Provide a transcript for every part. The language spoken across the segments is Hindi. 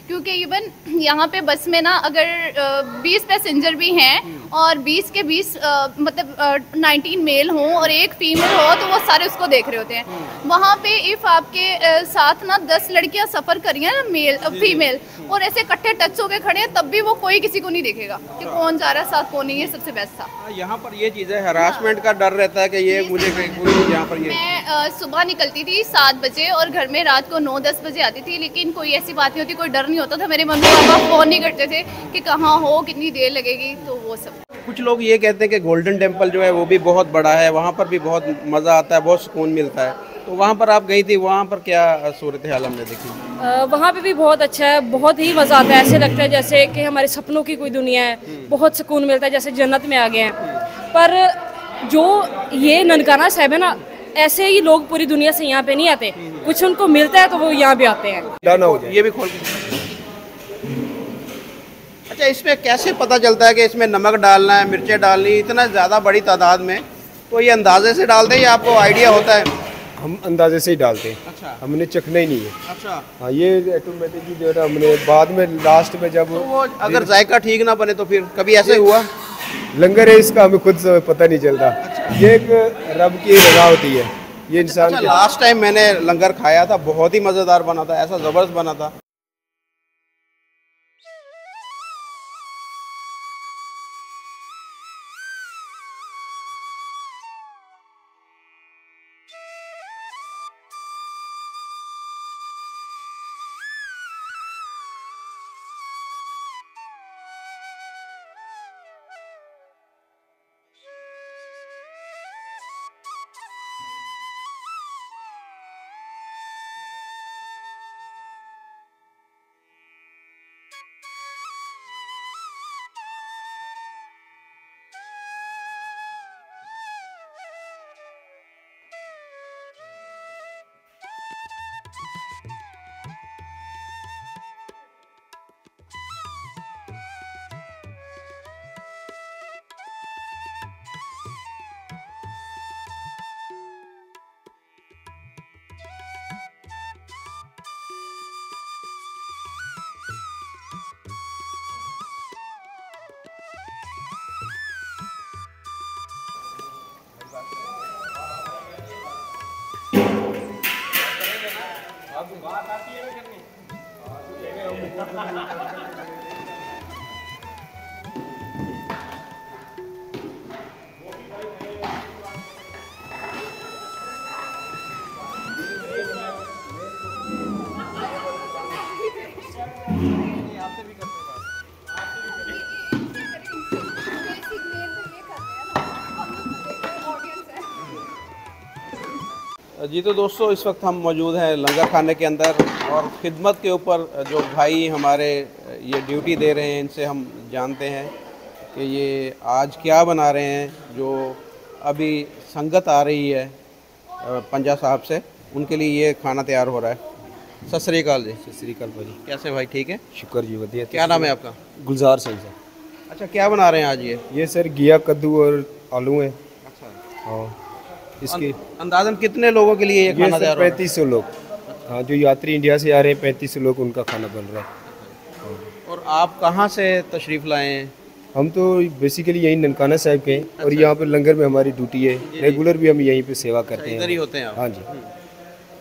क्योंकि इवन यहाँ पे बस में ना अगर 20 पैसेंजर भी हैं और 20 के 20 मतलब 19 मेल हों और एक फीमेल हो तो वो सारे उसको देख रहे होते हैं। वहाँ पे इफ़ आपके साथ ना 10 लड़कियाँ सफ़र कर रही हैं ना मेल फीमेल और ऐसे इकट्ठे टच होके खड़े हैं तब भी वो कोई किसी को नहीं देखेगा कि कौन जा रहा है साथ कौन नहीं है। सबसे बेस्ट था यहाँ पर ये चीज़ है, हरासमेंट का डर रहता है कि ये मुझे यहाँ पर ये मैं सुबह निकलती थी 7 बजे और घर में रात को 9-10 बजे आती थी, लेकिन कोई ऐसी बात नहीं होती, कोई डर नहीं होता था। मेरे मम्मी पापा फ़ोन नहीं करते थे कि कहाँ हो, कितनी देर लगेगी, तो वो सब। कुछ लोग ये कहते हैं कि गोल्डन टेम्पल जो है वो भी बहुत बड़ा है, वहाँ पर भी बहुत मज़ा आता है, बहुत सुकून मिलता है। तो वहाँ पर आप गई थी, वहाँ पर क्या सूरत हाल हमने देखी? वहाँ पे भी बहुत अच्छा है, बहुत ही मज़ा आता है। ऐसे लगता है जैसे कि हमारे सपनों की कोई दुनिया है, बहुत सुकून मिलता है, जैसे जन्नत में आ गए हैं। पर जो ये ननकाना साहिब है ना, ऐसे ही लोग पूरी दुनिया से यहाँ पे नहीं आते, कुछ उनको मिलता है तो वो यहाँ पे आते हैं। ये भी खोल। अच्छा, इसमें कैसे पता चलता है कि इसमें नमक डालना है, मिर्चें डालनी, इतना ज़्यादा बड़ी तादाद में? तो ये अंदाजे से डालते हैं या आपको आइडिया होता है? हम अंदाजे से ही डालते हैं। अच्छा, हमने चखना ही नहीं है। अच्छा हाँ, ये ऑटोमेटिकली जो है ना, हमने बाद में लास्ट में जब तो वो अगर जायका ठीक ना बने तो फिर कभी ऐसे हुआ? लंगर है इसका, हमें खुद से पता नहीं चलता। ये एक रब की रजा होती है, ये इंसान। अच्छा, लास्ट टाइम मैंने लंगर खाया था, बहुत ही मज़ेदार बना था, ऐसा ज़बरदस्त बना था। जी तो दोस्तों, इस वक्त हम मौजूद हैं लंगर खाने के अंदर और ख़िदमत के ऊपर जो भाई हमारे ये ड्यूटी दे रहे हैं, इनसे हम जानते हैं कि ये आज क्या बना रहे हैं। जो अभी संगत आ रही है पंजा साहब से, उनके लिए ये खाना तैयार हो रहा है। सत श्री अकाल जी। सत श्री अकाल भाजी। कैसे भाई, ठीक है? शुक्र जी, वधिया। क्या नाम है आपका? गुलजार सिंह सर। अच्छा, क्या बना रहे हैं आज ये सर घिया, कद्दू और आलू हैं। अच्छा, हाँ, इसके अंदाजन कितने लोगों के लिए ये खाना तैयार हो रहा है? 3500 लोग। हाँ, जो यात्री इंडिया से आ रहे हैं 3500 लोग, उनका खाना बन रहा है। और आप कहाँ से तशरीफ़ लाए हैं? हम तो बेसिकली यहीं ननकाना साहिब के हैं और यहाँ पर लंगर में हमारी ड्यूटी है। रेगुलर भी हम यहीं पे सेवा करते हैं। इधर ही होते हैं आप? हाँ जी।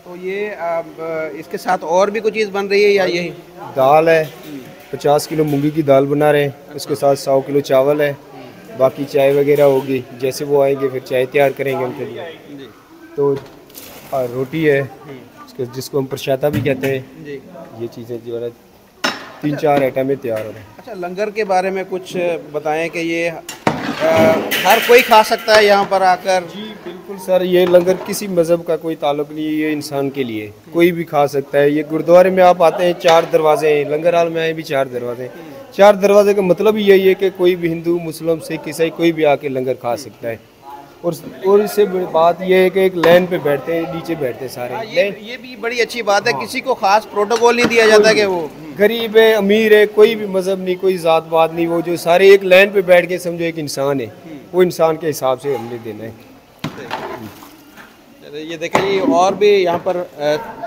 तो ये इसके साथ और भी कुछ चीज़ बन रही है या यही? दाल है, 50 किलो मूंगी की दाल बना रहे हैं, उसके साथ 100 किलो चावल है, बाकी चाय वगैरह होगी। जैसे वो आएंगे फिर चाय तैयार करेंगे उनके लिए। तो रोटी है, जिसको हम प्रसादा भी कहते हैं। ये चीज़ें जो है 3-4 आइटम में तैयार हो रहे हैं। अच्छा, लंगर के बारे में कुछ बताएं कि ये हर कोई खा सकता है यहाँ पर आकर? जी बिल्कुल सर, ये लंगर किसी मज़हब का कोई ताल्लुक नहीं है, ये इंसान के लिए कोई भी खा सकता है। ये गुरुद्वारे में आप आते हैं 4 दरवाजे हैं, लंगर हाल में आए भी 4 दरवाजे हैं। 4 दरवाजे का मतलब ही यही है कि कोई भी हिंदू, मुस्लिम, सिख, ईसाई कोई भी आके लंगर खा सकता है। और इससे बड़ी बात ये है कि एक लाइन पे बैठते हैं, नीचे बैठते हैं सारे। ये भी बड़ी अच्छी बात है। किसी को खास प्रोटोकॉल नहीं दिया जाता कि वो गरीब है, अमीर है, कोई भी मजहब नहीं, कोई जात पात नहीं, वो जो सारे एक लाइन पे बैठ के समझो एक इंसान है, वो इंसान के हिसाब से हमने देना है। ये देखिए, ये और भी यहाँ पर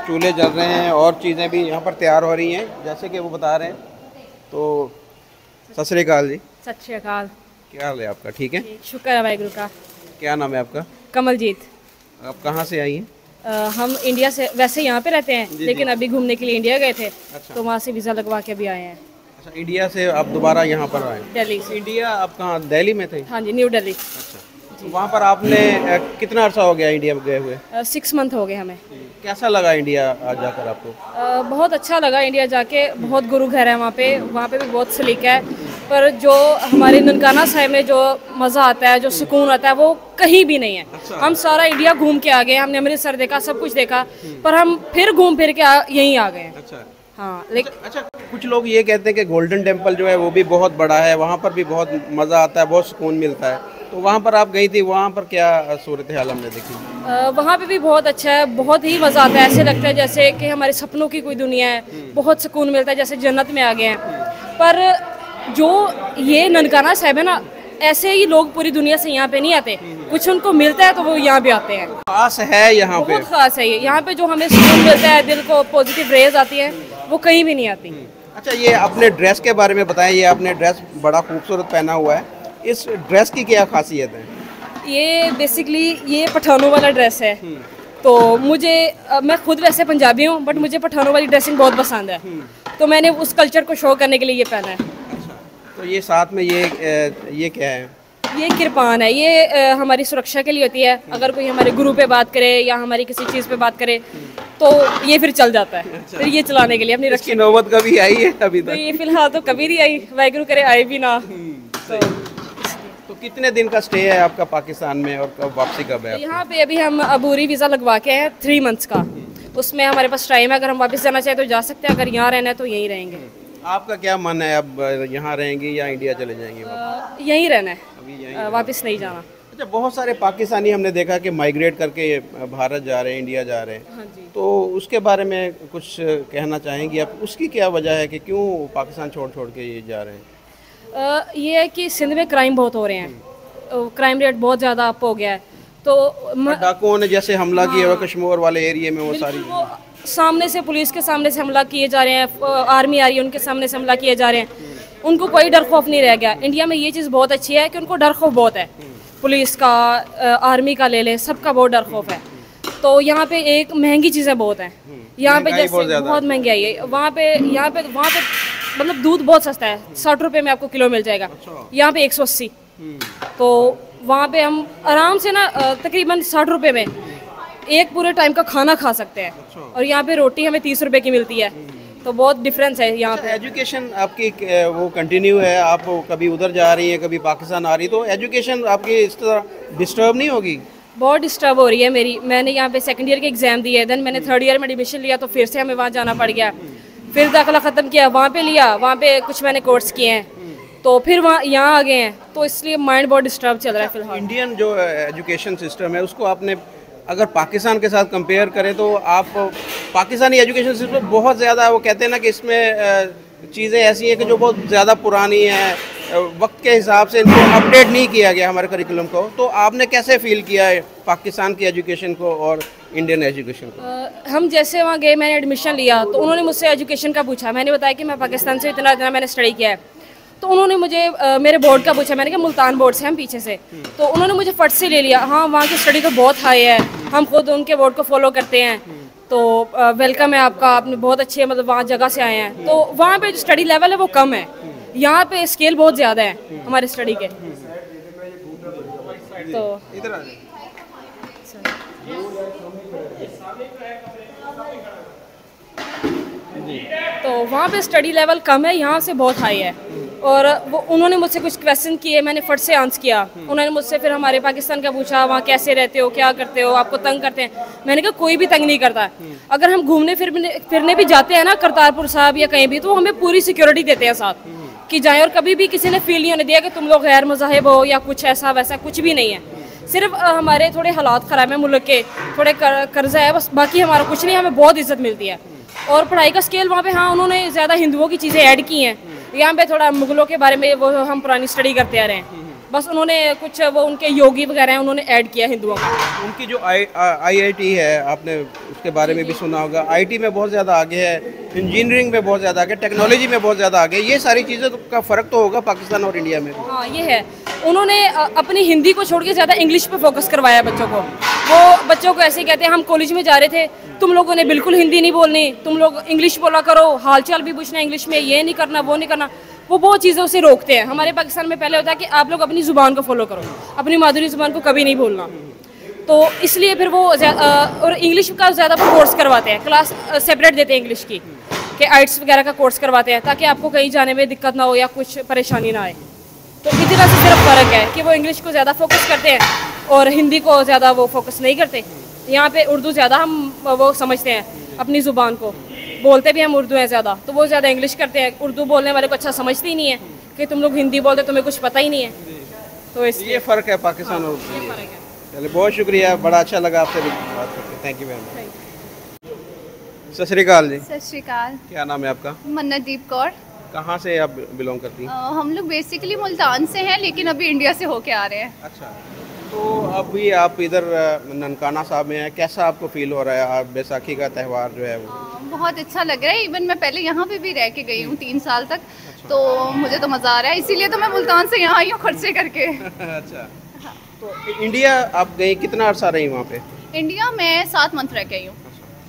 चूल्हे जल रहे हैं और चीज़ें भी यहाँ पर तैयार हो रही हैं, जैसे कि वो बता रहे हैं। तो सत श्री अकाल जी। सत श्री अकाल। क्या हाल है आपका? ठीक है, शुक्र है वाहिगुरु का। क्या नाम है आपका? कमलजीत। आप कहाँ से आई हैं? हम इंडिया से, वैसे यहाँ पे रहते हैं लेकिन अभी घूमने के लिए इंडिया गए थे। अच्छा। तो वहाँ से वीज़ा लगवा के अभी आए हैं। अच्छा, इंडिया से आप दोबारा यहाँ पर आए? दिल्ली से। इंडिया आप कहाँ, दिल्ली में थे? हाँ जी, न्यू दिल्ली। अच्छा, तो वहाँ पर आपने कितना अर्सा हो गया इंडिया में गए हुए? 6 मंथ हो गए हमें। कैसा लगा इंडिया आज जाकर आपको? बहुत अच्छा लगा इंडिया जाके। बहुत गुरु घर है वहाँ पे भी बहुत सलीका है। पर जो हमारे ननकाना साहिब में जो मज़ा आता है, जो सुकून आता है, वो कहीं भी नहीं है। अच्छा। हम सारा इंडिया घूम के आ गए, हमने अमृतसर देखा, सब कुछ देखा, पर हम फिर घूम फिर के यहीं आ गए हैं। अच्छा। हाँ, लेकिन अच्छा, कुछ लोग ये कहते हैं कि गोल्डन टेम्पल जो है वो भी बहुत बड़ा है, वहाँ पर भी बहुत मज़ा आता है, बहुत सुकून मिलता है। तो वहाँ पर आप गई थी, वहाँ पर क्या सूरत हाल हमने देखी? वहाँ पे भी बहुत अच्छा है, बहुत ही मज़ा आता है। ऐसे लगता है जैसे कि हमारे सपनों की कोई दुनिया है, बहुत सुकून मिलता है, जैसे जन्नत में आ गए हैं। पर जो ये ननकाना साहिब है ना, ऐसे ही लोग पूरी दुनिया से यहाँ पे नहीं आते। कुछ उनको मिलता है तो वो यहाँ पे आते हैं। खास है यहाँ पे, बहुत खास है ये। यहाँ पे जो हमें सुकून मिलता है, दिल को पॉजिटिव रेज आती है, वो कहीं भी नहीं आती। अच्छा, ये अपने ड्रेस के बारे में बताएं। ये आपने ड्रेस बड़ा खूबसूरत पहना हुआ है, इस ड्रेस की क्या खासियत है? ये बेसिकली ये पठानों वाला ड्रेस है। तो मुझे मैं खुद वैसे पंजाबी हूँ, बट मुझे पठानों वाली ड्रेसिंग बहुत पसंद है। तो मैंने उस कल्चर को शो करने के लिए ये पहना है। तो ये साथ में ये क्या है? ये किरपान है। ये हमारी सुरक्षा के लिए होती है। अगर कोई हमारे गुरु पे बात करे या हमारी किसी चीज़ पे बात करे तो ये फिर चल जाता है। अच्छा। फिर ये चलाने के लिए अपनी इसकी नौबत कभी आई है अभी तो तक? ये फिलहाल तो कभी नहीं आई, वाहिगुरु करे आए भी ना। तो कितने दिन का स्टे है आपका पाकिस्तान में और कब वापसी कब है? यहाँ पे अभी हम अबूरी वीज़ा लगवा के हैं 3 मंथ्स का। उसमें हमारे पास टाइम है, अगर हम वापस जाना चाहें तो जा सकते हैं, अगर यहाँ रहना है तो यहीं रहेंगे। आपका क्या मन है, अब यहाँ रहेंगी या इंडिया चले जाएंगी? यहीं रहना है, अभी यहीं वापस नहीं जाना। अच्छा, बहुत सारे पाकिस्तानी हमने देखा कि माइग्रेट करके भारत जा रहे हैं, इंडिया जा रहे हैं। हाँ जी। तो उसके बारे में कुछ कहना चाहेंगी आप? उसकी क्या वजह है कि क्यों पाकिस्तान छोड़ छोड़ के ये जा रहे हैं? ये है कि सिंध में क्राइम बहुत हो रहे हैं, क्राइम रेट बहुत ज़्यादा अप हो गया है। तो डाकुओं ने जैसे हमला किया हुआ कश्मीर वाले एरिया में, वो सारी वो सामने से, पुलिस के सामने से हमला किए जा रहे हैं, आर्मी आ रही है उनके सामने से हमला किए जा रहे हैं। उनको कोई डर खौफ नहीं रह गया। इंडिया में ये चीज़ बहुत अच्छी है कि उनको डर खौफ बहुत है। पुलिस का, आर्मी का ले लें, सबका बहुत डर खौफ है। तो यहाँ पे एक महंगी चीज़ें बहुत हैं यहाँ पे, जैसे बहुत महंगाई है वहाँ पे। यहाँ पे मतलब दूध बहुत सस्ता है, 60 रुपये में आपको किलो मिल जाएगा। यहाँ पे 180। तो वहाँ पे हम आराम से ना तकरीबन 60 रुपये में एक पूरे टाइम का खाना खा सकते हैं। और यहाँ पे रोटी हमें 30 रुपये की मिलती है। तो बहुत डिफरेंस है यहाँ पे। एजुकेशन आपकी वो कंटिन्यू है, आप कभी उधर जा रही हैं कभी पाकिस्तान आ रही, तो एजुकेशन आपकी इस तरह डिस्टर्ब नहीं होगी? बहुत डिस्टर्ब हो रही है मेरी। मैंने यहाँ पे सेकंड ईयर के एग्ज़ाम दिए, देन मैंने 3rd ईयर में एडमिशन लिया, तो फिर से हमें वहाँ जाना पड़ गया। फिर दाखिला ख़त्म किया, वहाँ पे लिया, वहाँ पे कुछ मैंने कोर्स किए हैं, तो फिर वहाँ यहाँ आ गए हैं। तो इसलिए माइंड बहुत डिस्टर्ब चल रहा है फिलहाल। इंडियन जो एजुकेशन सिस्टम है उसको आपने अगर पाकिस्तान के साथ कंपेयर करें तो आप पाकिस्तानी एजुकेशन सिस्टम बहुत ज़्यादा, वो कहते हैं ना कि इसमें चीज़ें ऐसी हैं कि जो बहुत ज़्यादा पुरानी हैं, वक्त के हिसाब से इनको अपडेट नहीं किया गया हमारे करिकुलम को। तो आपने कैसे फील किया है पाकिस्तान की एजुकेशन को और इंडियन एजुकेशन को? हम जैसे वहाँ गए, मैंने एडमिशन लिया, तो उन्होंने मुझसे एजुकेशन का पूछा। मैंने बताया कि मैं पाकिस्तान से इतना मैंने स्टडी किया है। तो उन्होंने मुझे मेरे बोर्ड का पूछा। मैंने कहा मुल्तान बोर्ड से हम पीछे से। तो उन्होंने मुझे फट से ले लिया। हाँ, वहाँ की स्टडी तो बहुत हाई है, हम खुद उनके बोर्ड को फॉलो करते हैं। तो वेलकम है आपका, आपने बहुत अच्छे मतलब वहाँ जगह से आए हैं। तो वहाँ पे जो स्टडी लेवल है वो कम है, यहाँ पे स्केल बहुत ज़्यादा है हमारे स्टडी के। तो इधर आ जाए। तो वहाँ पे स्टडी लेवल कम है, यहाँ से बहुत हाई है। और वो उन्होंने मुझसे कुछ क्वेश्चन किए, मैंने फट से आंसर किया। उन्होंने मुझसे फिर हमारे पाकिस्तान का पूछा, वहाँ कैसे रहते हो, क्या करते हो, आपको तंग करते हैं? मैंने कहा कोई भी तंग नहीं करता। अगर हम घूमने फिरने भी जाते हैं ना करतारपुर साहब या कहीं भी, तो हमें पूरी सिक्योरिटी देते हैं साथ कि जाएँ। और कभी भी किसी ने फील नहीं होने दिया कि तुम लोग गैर मज़ाहिब हो या कुछ ऐसा वैसा, कुछ भी नहीं है। सिर्फ हमारे थोड़े हालात ख़राब हैं मुल्क के, थोड़े कर्जा है बस, बाकी हमारा कुछ नहीं। हमें बहुत इज्जत मिलती है। और पढ़ाई का स्केल वहाँ पे, हाँ उन्होंने ज़्यादा हिंदुओं की चीज़ें ऐड की हैं। यहाँ पे थोड़ा मुगलों के बारे में वो हम पुरानी स्टडी करते आ रहे हैं। बस उन्होंने कुछ वो उनके योगी वगैरह हैं उन्होंने ऐड किया हिंदुओं का। उनकी जो IIT है, आपने उसके बारे में भी सुना होगा, IT में बहुत ज़्यादा आगे है, इंजीनियरिंग में बहुत ज़्यादा आगे, टेक्नोलॉजी में बहुत ज़्यादा आगे। ये सारी चीज़ें का फ़र्क तो होगा पाकिस्तान और इंडिया में। हाँ ये है, उन्होंने अपनी हिंदी को छोड़ के ज़्यादा इंग्लिश पे फोकस करवाया बच्चों को। वो बच्चों को ऐसे ही कहते हैं, हम कॉलेज में जा रहे थे, तुम लोगों ने बिल्कुल हिंदी नहीं बोलनी, तुम लोग इंग्लिश बोला करो, हालचाल भी पूछना इंग्लिश में, ये नहीं करना वो नहीं करना। वो बहुत चीज़ों से रोकते हैं। हमारे पाकिस्तान में पहले होता है कि आप लोग अपनी ज़ुबान को फॉलो करो, अपनी मादरी ज़ुबान को कभी नहीं भूलना। तो इसलिए फिर वो और इंग्लिश का ज़्यादा कोर्स करवाते हैं, क्लास सेपरेट देते हैं इंग्लिश की, कि आइट्स वगैरह का कोर्स करवाते हैं ताकि आपको कहीं जाने में दिक्कत ना हो या कुछ परेशानी ना आए। तो इतना से सिर्फ फ़र्क है कि वो इंग्लिश को ज़्यादा फोकस करते हैं और हिंदी को ज़्यादा वो फोकस नहीं करते। यहाँ पे उर्दू ज़्यादा हम वो समझते हैं, अपनी ज़ुबान को बोलते भी हम उर्दू हैं ज़्यादा, तो वो ज़्यादा इंग्लिश करते हैं। उर्दू बोलने वाले को अच्छा समझते ही नहीं है कि तुम लोग हिंदी बोलते, तुम्हें कुछ पता ही नहीं है। तो इसलिए ये फ़र्क है पाकिस्तान और ये फ़र्क है। चलिए, बहुत शुक्रिया, बड़ा अच्छा लगा आपसे बात करके। Thank you very much. सत श्री अकाल जी। सत श्री अकाल। क्या नाम है आपका? मन्नतदीप कौर। कहाँ से आप बिलोंग करती हैं? हम लोग बेसिकली मुल्तान से हैं, लेकिन अभी इंडिया से होके आ रहे हैं। अच्छा, तो अभी आप इधर ननकाना साहब में हैं, कैसा आपको फील हो रहा है? आप बैसाखी का त्यौहार जो है वो बहुत अच्छा लग रहा है। इवन मैं पहले यहाँ पे भी रह के गई हूँ 3 साल तक, तो मुझे तो मज़ा आ रहा है, इसीलिए तो मैं मुल्तान से यहाँ आई हूँ खर्चे करके। अच्छा, तो इंडिया आप गई, कितना अर्सा रही वहाँ पे? इंडिया में 7 मंथ रह के आई हूँ।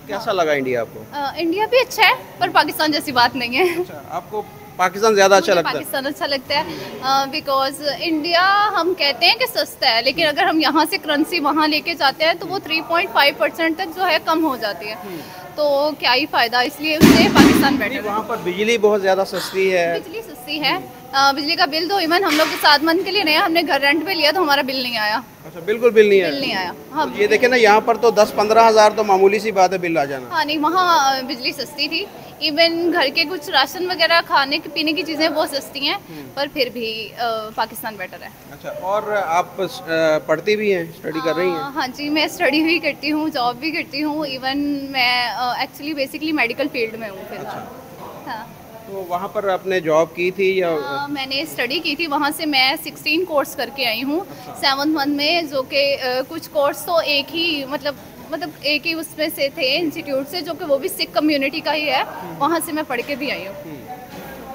कैसा लगा इंडिया आपको? इंडिया भी अच्छा है, पर पाकिस्तान जैसी बात नहीं है। अच्छा, आपको पाकिस्तान ज़्यादा अच्छा लगता है? पाकिस्तान अच्छा लगता है बिकॉज इंडिया हम कहते हैं कि सस्ता है, लेकिन अगर हम यहाँ से करेंसी वहाँ लेके जाते हैं तो वो 3.5% तक जो है कम हो जाती है, तो क्या ही फ़ायदा, इसलिए उससे पाकिस्तान बेटर है। वहाँ पर बिजली बहुत ज़्यादा सस्ती है। बिजली सस्ती है, बिजली का बिल तो इवन हम लोग 7 मंथ के लिए नया हमने घर रेंट पे लिया तो हमारा बिल नहीं आया। अच्छा, बिल्कुल बिल नहीं बिल नहीं आया। हाँ, तो ये देखे ना, यहाँ पर तो 10-15 हज़ार तो मामूली सी बात है बिल आ जाना। हाँ नहीं, वहाँ बिजली सस्ती थी। इवन घर के कुछ राशन वगैरह खाने पीने की चीज़ें बहुत सस्ती हैं, पर फिर भी पाकिस्तान बेटर है। अच्छा, और आप पढ़ती भी हैं, स्टडी कर रही हैं? हाँ जी, मैं स्टडी भी करती हूँ, जॉब भी करती हूँ। इवन मैं एक्चुअली बेसिकली मेडिकल फील्ड में हूँ फिलहाल। हाँ, तो वहाँ पर आपने जॉब की थी या? मैंने स्टडी की थी, वहाँ से मैं 16 कोर्स करके आई हूँ 7th मंथ में, जो कि कुछ कोर्स तो एक ही मतलब एक ही उसमें से थे इंस्टीट्यूट से, जो कि वो भी सिख कम्युनिटी का ही है, वहाँ से मैं पढ़ के भी आई हूँ।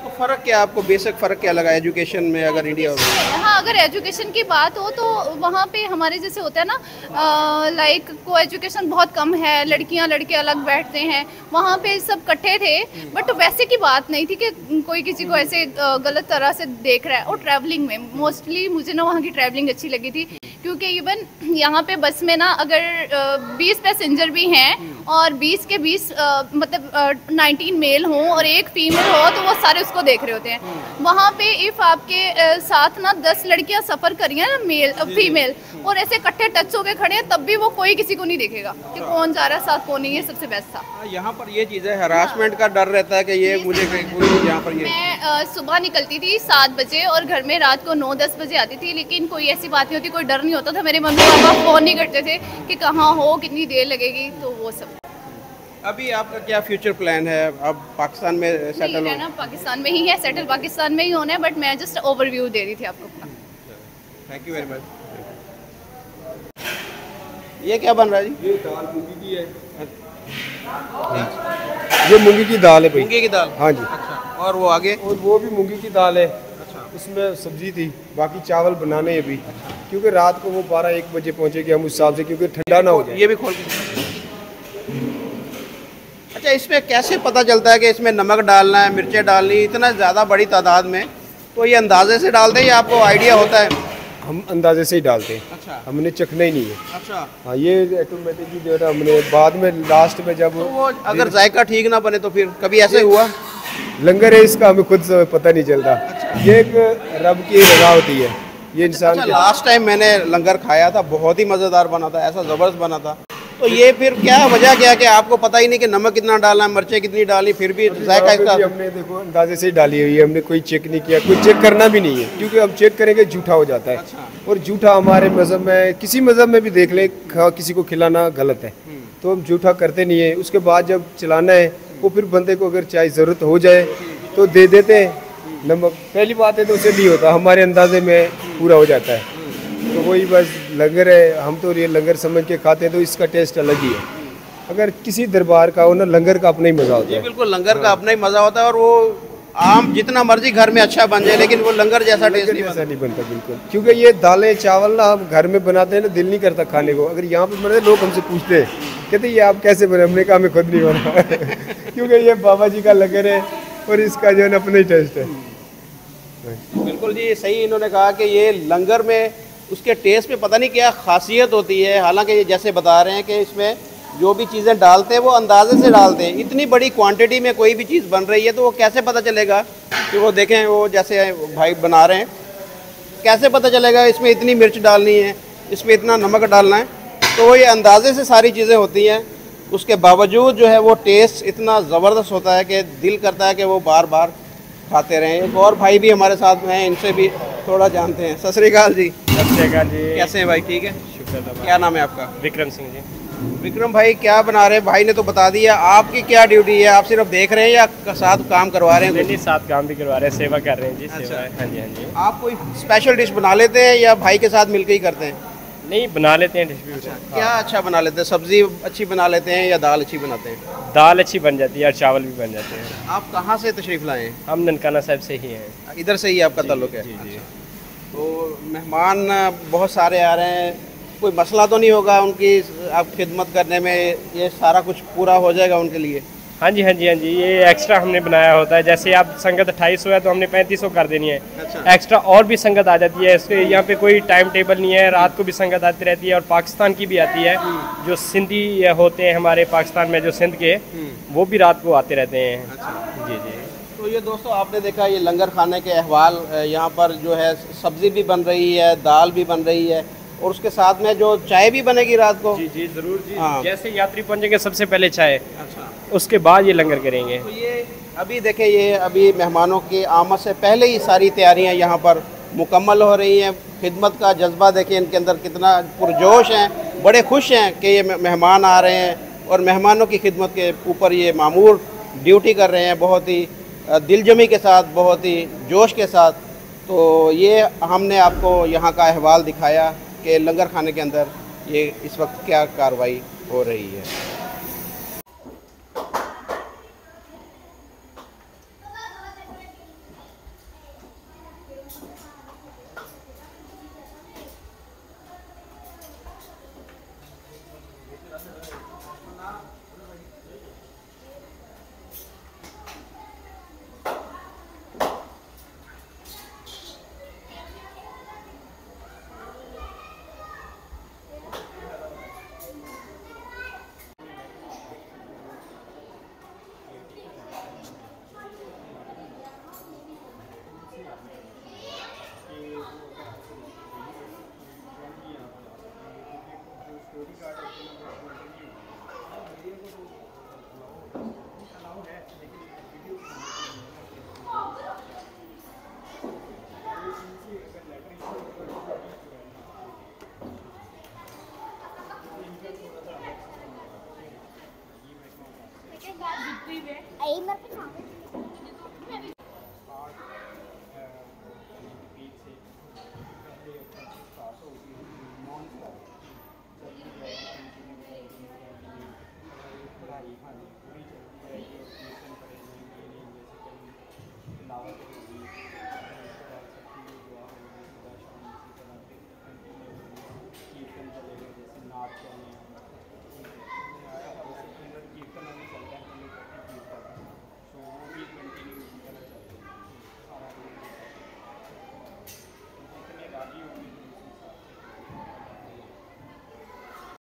तो फ़र्क क्या आपको, बेसिक फ़र्क क्या लगा एजुकेशन में अगर इंडिया और? हाँ, अगर एजुकेशन की बात हो तो वहाँ पे हमारे जैसे होता है ना, लाइक को एजुकेशन बहुत कम है, लड़कियाँ लड़के अलग बैठते हैं, वहाँ पे सब इकट्ठे थे, बट वैसे की बात नहीं थी कि कोई किसी को ऐसे गलत तरह से देख रहा है। और ट्रैवलिंग में मोस्टली मुझे ना वहाँ की ट्रैवलिंग अच्छी लगी थी, क्योंकि इवन यहाँ पे बस में ना अगर 20 पैसेंजर भी हैं और 20 के 20 मतलब 19 मेल हों और एक फीमेल हो, तो वो सारे उसको देख रहे होते हैं। वहाँ पे इफ़ आपके साथ ना 10 लड़कियाँ सफ़र करी हैं ना, मेल फीमेल, और ऐसे इकट्ठे टच होके खड़े हैं, तब भी वो कोई किसी को नहीं देखेगा कि कौन जा रहा है साथ, कौन नहीं है। सबसे बेस्ट था यहाँ पर ये चीज़ है, हरासमेंट का डर रहता है कि ये मुझे कहीं यहाँ पर ये। मैं सुबह निकलती थी 7 बजे और घर में रात को 9-10 बजे आती थी, लेकिन कोई ऐसी बात नहीं होती, कोई डर नहीं होता था। मेरे मम्मी पापा फ़ोन नहीं करते थे कि कहाँ हो, कितनी देर लगेगी, तो वो सब। अभी आपका क्या फ्यूचर प्लान है? अब पाकिस्तान में सेटल होना? पाकिस्तान में ही है, सेटल पाकिस्तान में ही होना है, बट मैं जस्ट ओवरव्यू दे रही थी आपको। Thank you very much. ये क्या बन रहा है जी? ये दाल मूंगी की है। ये मूंगी की दाल है भाई। मूंगी की दाल? हाँ जी। अच्छा, और वो आगे? और वो भी मूंगी की दाल है। अच्छा, उसमें सब्जी थी, बाकी चावल बनाने हैं अभी, क्योंकि रात को वो 12-1 बजे पहुंचेगी हम उस हिसाब से, क्योंकि ठंडा ना हो जाए। ये भी खोल के। अच्छा, इसमें कैसे पता चलता है कि इसमें नमक डालना है, मिर्चें डालनी, इतना ज़्यादा बड़ी तादाद में? तो ये अंदाजे से डालते हैं या आपको आइडिया होता है? हम अंदाजे से ही डालते हैं। अच्छा, हमने चखना ही नहीं है। अच्छा, हाँ, ये ऑटोमेटिकली जो है हमने बाद में लास्ट में जब तो वो अगर जायका ठीक ना बने तो फिर कभी ऐसे हुआ? लंगर है इसका, हमें खुद से पता नहीं चलता। ये एक रब की रजा होती है, ये इंसान। अच्छा, लास्ट टाइम मैंने लंगर खाया था, बहुत ही मज़ेदार बना था, ऐसा ज़बरदस्त बना था। तो ये फिर क्या वजह क्या कि आपको पता ही नहीं कि नमक कितना डालना है, मिर्चें कितनी डालनी, फिर भी जायका इसका? हमने देखो अंदाजे से ही डाली हुई है, हमने कोई चेक नहीं किया, कोई चेक करना भी नहीं है, क्योंकि हम चेक करेंगे झूठा हो जाता है। अच्छा। और झूठा हमारे मज़हब में, किसी मज़हब में भी देख ले, किसी को खिलाना गलत है, तो हम झूठा करते नहीं है। उसके बाद जब चलाना है, वो फिर बंदे को अगर चाहे ज़रूरत हो जाए तो दे देते हैं, नमक पहली बात है तो उसे नहीं होता, हमारे अंदाजे में पूरा हो जाता है। तो वही बस लंगर है, हम तो ये लंगर समझ के खाते हैं तो इसका टेस्ट अलग ही है। अगर किसी दरबार का हो ना, लंगर का अपना ही मज़ा होता ये है। बिल्कुल लंगर का अपना ही मज़ा होता है, और वो आम जितना मर्जी घर में अच्छा बन जाए लेकिन वो लंगर जैसा टेस्ट नहीं ऐसा नहीं बनता बिल्कुल, क्योंकि ये दालें चावल ना हम घर में बनाते हैं ना, दिल नहीं करता खाने को। अगर यहाँ पे बने लोग हमसे पूछते हैं, कहते ये आप कैसे बने, हमने कहा हमें खुद नहीं बना क्योंकि ये बाबा जी का लंगर है और इसका जो है ना अपना ही टेस्ट है। बिल्कुल जी, सही इन्होंने कहा कि ये लंगर में उसके टेस्ट में पता नहीं क्या खासियत होती है। हालांकि ये जैसे बता रहे हैं कि इसमें जो भी चीज़ें डालते हैं वो अंदाजे से डालते हैं। इतनी बड़ी क्वांटिटी में कोई भी चीज़ बन रही है तो वो कैसे पता चलेगा कि वो देखें, वो जैसे भाई बना रहे हैं, कैसे पता चलेगा इसमें इतनी मिर्च डालनी है, इसमें इतना नमक डालना है। तो वो ये अंदाजे से सारी चीज़ें होती हैं। उसके बावजूद जो है वो टेस्ट इतना ज़बरदस्त होता है कि दिल करता है कि वो बार बार खाते रहें। एक और भाई भी हमारे साथ में हैं, इनसे भी थोड़ा जानते हैं। सत श्री अकाल जी। सत श्री अकाल जी। कैसे हैं भाई? ठीक है, शुक्र। क्या नाम है आपका? विक्रम सिंह जी। विक्रम भाई, क्या बना रहे हैं? भाई ने तो बता दिया, आपकी क्या ड्यूटी है? आप सिर्फ देख रहे हैं या साथ काम करवा रहे हैं? नहीं, साथ काम भी करवा रहे हैं, सेवा कर रहे हैं जी। अच्छा। सेवा है। हाँ जी, हाँ जी। आप कोई स्पेशल डिश बना लेते हैं या भाई के साथ मिलकर ही करते हैं? नहीं, बना लेते हैं डिश भी। क्या अच्छा बना लेते हैं? सब्जी अच्छी बना लेते हैं या दाल अच्छी बनाते हैं? दाल अच्छी बन जाती है और चावल भी बन जाते हैं। आप कहाँ से तशरीफ़ लाए हैं? हम ननकाना साहब से ही हैं। इधर से ही आपका ताल्लुक है? जी जी। तो मेहमान बहुत सारे आ रहे हैं, कोई मसला तो नहीं होगा उनकी आप खिदमत करने में? ये सारा कुछ पूरा हो जाएगा उनके लिए? हाँ जी, हाँ जी, हाँ जी। ये एक्स्ट्रा हमने बनाया होता है। जैसे आप संगत 2800 है तो हमने 3500 कर देनी है। अच्छा। एक्स्ट्रा और भी संगत आ जाती है। इसके यहाँ पे कोई टाइम टेबल नहीं है, रात को भी संगत आती रहती है और पाकिस्तान की भी आती है। जो सिंधी होते हैं हमारे पाकिस्तान में, जो सिंध के, वो भी रात को आते रहते हैं। अच्छा। जी जी। तो ये दोस्तों आपने देखा ये लंगर खाने के अहवाल। यहाँ पर जो है सब्ज़ी भी बन रही है, दाल भी बन रही है और उसके साथ में जो चाय भी बनेगी रात को। जी जी, ज़रूर जी। हाँ। जैसे यात्री पहुँचेंगे सबसे पहले चाय, अच्छा। उसके बाद ये लंगर करेंगे। तो ये अभी देखें, ये अभी मेहमानों की आमद से पहले ही सारी तैयारियां यहाँ पर मुकम्मल हो रही हैं। खिदमत का जज्बा देखें इनके अंदर कितना पुरजोश हैं, बड़े खुश हैं कि ये मेहमान आ रहे हैं और मेहमानों की खिदमत के ऊपर ये मामूर ड्यूटी कर रहे हैं, बहुत ही दिलजमी के साथ, बहुत ही जोश के साथ। तो ये हमने आपको यहाँ का अहवाल दिखाया कि लंगर खाने के अंदर ये इस वक्त क्या कार्रवाई हो रही है।